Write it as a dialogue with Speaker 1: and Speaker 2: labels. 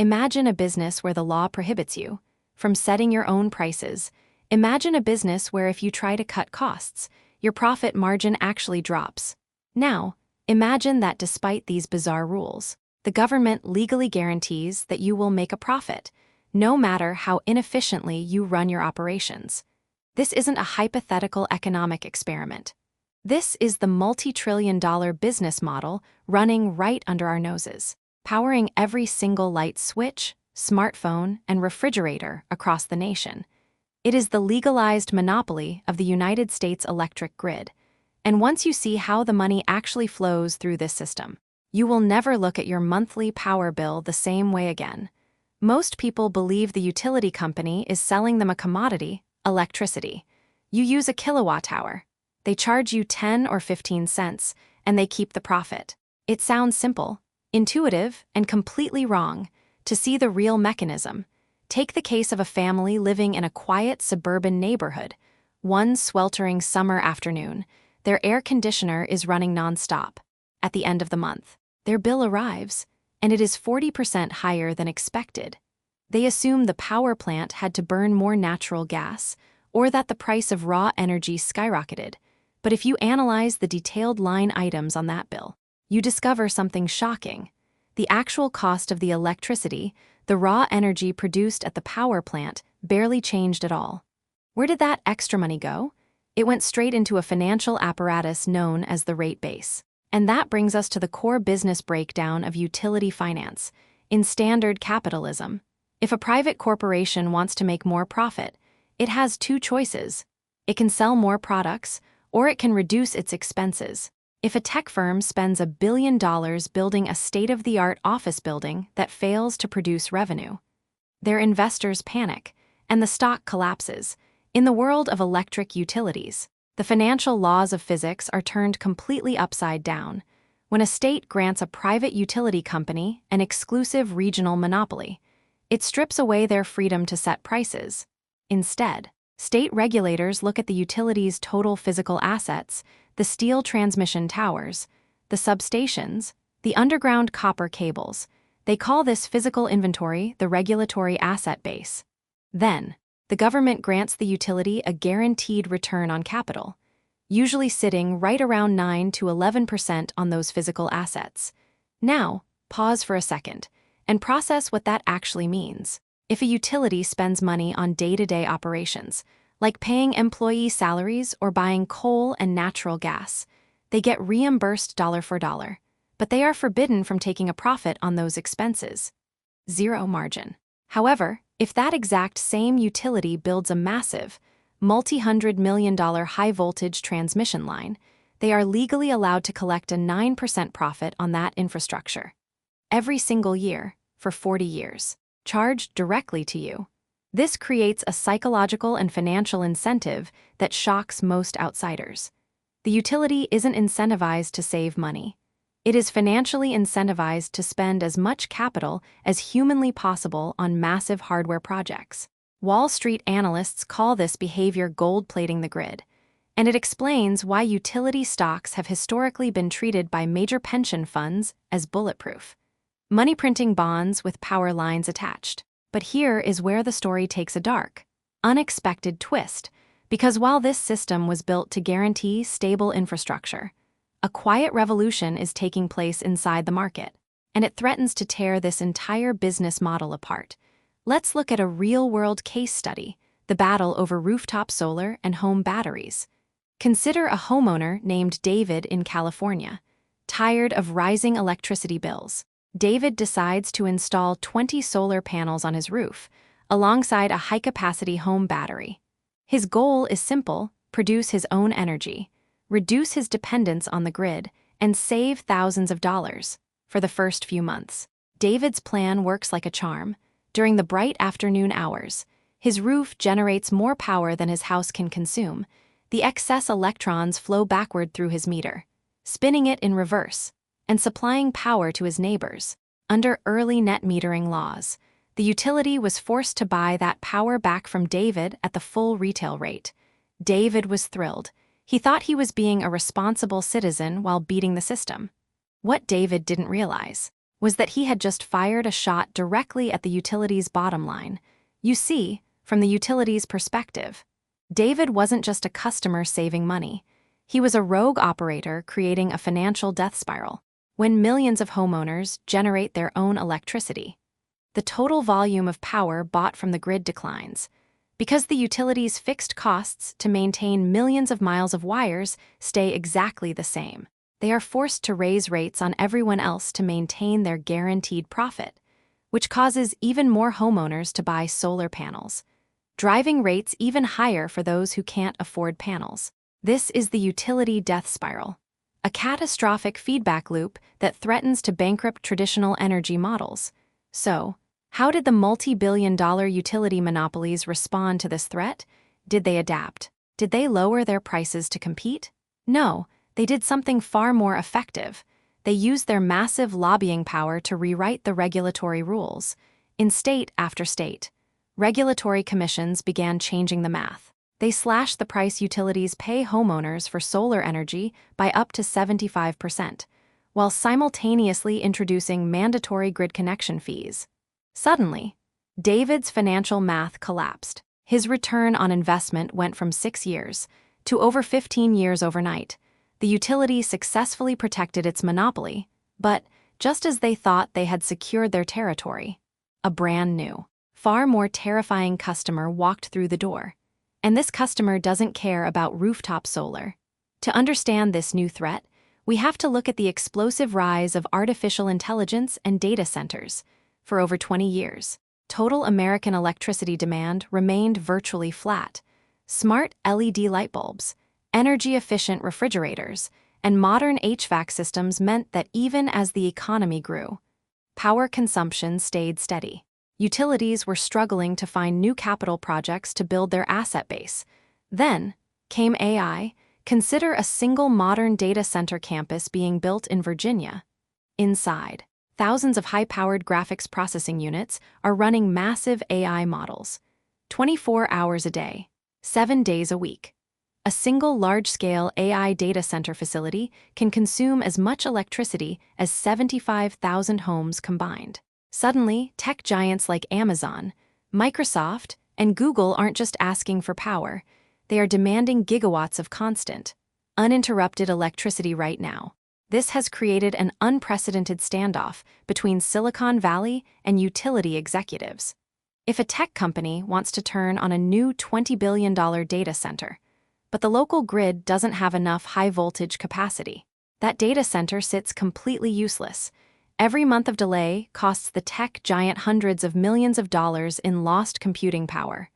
Speaker 1: Imagine a business where the law prohibits you from setting your own prices. Imagine a business where if you try to cut costs, your profit margin actually drops. Now, imagine that despite these bizarre rules, the government legally guarantees that you will make a profit, no matter how inefficiently you run your operations. This isn't a hypothetical economic experiment. This is the multi-trillion-dollar business model running right under our noses, powering every single light switch, smartphone, and refrigerator across the nation. It is the legalized monopoly of the United States electric grid. And once you see how the money actually flows through this system, you will never look at your monthly power bill the same way again. Most people believe the utility company is selling them a commodity, electricity. You use a kilowatt hour. They charge you 10 or 15 cents, and they keep the profit. It sounds simple, intuitive, and completely wrong. To see the real mechanism, take the case of a family living in a quiet suburban neighborhood. One sweltering summer afternoon, their air conditioner is running nonstop. At the end of the month, their bill arrives, and it is 40% higher than expected. They assume the power plant had to burn more natural gas, or that the price of raw energy skyrocketed. But if you analyze the detailed line items on that bill, you discover something shocking. The actual cost of the electricity, the raw energy produced at the power plant, barely changed at all. Where did that extra money go? It went straight into a financial apparatus known as the rate base. And that brings us to the core business breakdown of utility finance. In standard capitalism, if a private corporation wants to make more profit, it has two choices. It can sell more products, or it can reduce its expenses. If a tech firm spends $1 billion building a state-of-the-art office building that fails to produce revenue, their investors panic, and the stock collapses. In the world of electric utilities, the financial laws of physics are turned completely upside down. When a state grants a private utility company an exclusive regional monopoly, it strips away their freedom to set prices. Instead, state regulators look at the utility's total physical assets, the steel transmission towers, the substations, the underground copper cables. They call this physical inventory the regulatory asset base. Then, the government grants the utility a guaranteed return on capital, usually sitting right around 9 to 11% on those physical assets. Now, pause for a second and process what that actually means. If a utility spends money on day-to-day operations, like paying employee salaries or buying coal and natural gas, they get reimbursed dollar for dollar, but they are forbidden from taking a profit on those expenses. Zero margin. However, if that exact same utility builds a massive, multi-hundred-million-dollar high-voltage transmission line, they are legally allowed to collect a 9% profit on that infrastructure. Every single year, for 40 years, charged directly to you. This creates a psychological and financial incentive that shocks most outsiders. The utility isn't incentivized to save money. It is financially incentivized to spend as much capital as humanly possible on massive hardware projects. Wall Street analysts call this behavior gold-plating the grid, and it explains why utility stocks have historically been treated by major pension funds as bulletproof. Money-printing bonds with power lines attached. But here is where the story takes a dark, unexpected twist, because while this system was built to guarantee stable infrastructure, a quiet revolution is taking place inside the market, and it threatens to tear this entire business model apart. Let's look at a real-world case study, the battle over rooftop solar and home batteries. Consider a homeowner named David in California. Tired of rising electricity bills, David decides to install 20 solar panels on his roof, alongside a high-capacity home battery. His goal is simple: produce his own energy, reduce his dependence on the grid, and save thousands of dollars. For the first few months, David's plan works like a charm. During the bright afternoon hours, his roof generates more power than his house can consume. The excess electrons flow backward through his meter, spinning it in reverse, and supplying power to his neighbors. Under early net metering laws, the utility was forced to buy that power back from David at the full retail rate. David was thrilled. He thought he was being a responsible citizen while beating the system. What David didn't realize was that he had just fired a shot directly at the utility's bottom line. You see, from the utility's perspective, David wasn't just a customer saving money. He was a rogue operator creating a financial death spiral. When millions of homeowners generate their own electricity, the total volume of power bought from the grid declines. Because the utility's fixed costs to maintain millions of miles of wires stay exactly the same, they are forced to raise rates on everyone else to maintain their guaranteed profit, which causes even more homeowners to buy solar panels, driving rates even higher for those who can't afford panels. This is the utility death spiral, a catastrophic feedback loop that threatens to bankrupt traditional energy models. So, how did the multi-billion-dollar utility monopolies respond to this threat? Did they adapt? Did they lower their prices to compete? No, they did something far more effective. They used their massive lobbying power to rewrite the regulatory rules. In state after state, regulatory commissions began changing the math. They slashed the price utilities pay homeowners for solar energy by up to 75%, while simultaneously introducing mandatory grid connection fees. Suddenly, David's financial math collapsed. His return on investment went from 6 years to over 15 years overnight. The utility successfully protected its monopoly, but just as they thought they had secured their territory, a brand new, far more terrifying customer walked through the door. And this customer doesn't care about rooftop solar. To understand this new threat, we have to look at the explosive rise of artificial intelligence and data centers. For over 20 years, total American electricity demand remained virtually flat. Smart LED light bulbs, energy-efficient refrigerators, and modern HVAC systems meant that even as the economy grew, power consumption stayed steady. Utilities were struggling to find new capital projects to build their asset base. Then came AI. Consider a single modern data center campus being built in Virginia. Inside, thousands of high-powered graphics processing units are running massive AI models, 24 hours a day, 7 days a week. A single large-scale AI data center facility can consume as much electricity as 75,000 homes combined. Suddenly, tech giants like Amazon, Microsoft, and Google aren't just asking for power, they are demanding gigawatts of constant, uninterrupted electricity right now. This has created an unprecedented standoff between Silicon Valley and utility executives. If a tech company wants to turn on a new $20 billion data center, but the local grid doesn't have enough high-voltage capacity, that data center sits completely useless. Every month of delay costs the tech giant hundreds of millions of dollars in lost computing power.